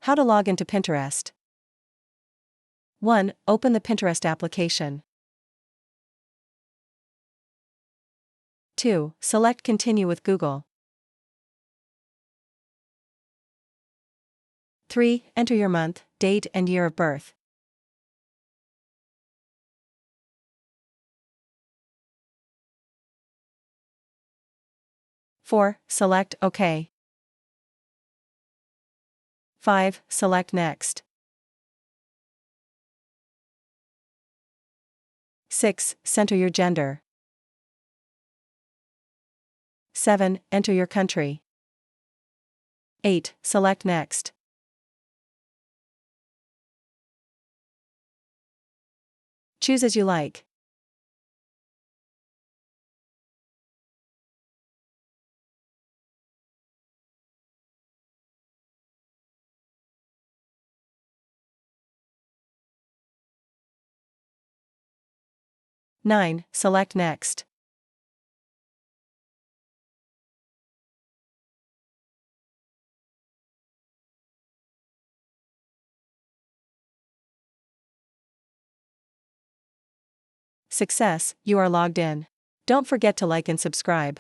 How to log into Pinterest. 1. Open the Pinterest application. 2. Select Continue with Google. 3. Enter your month, date and year of birth. 4. Select OK. 5. Select Next. 6. Center your gender. 7. Enter your country. 8. Select Next. Choose as you like. Nine. Select Next. Success, you are logged in. Don't forget to like and subscribe.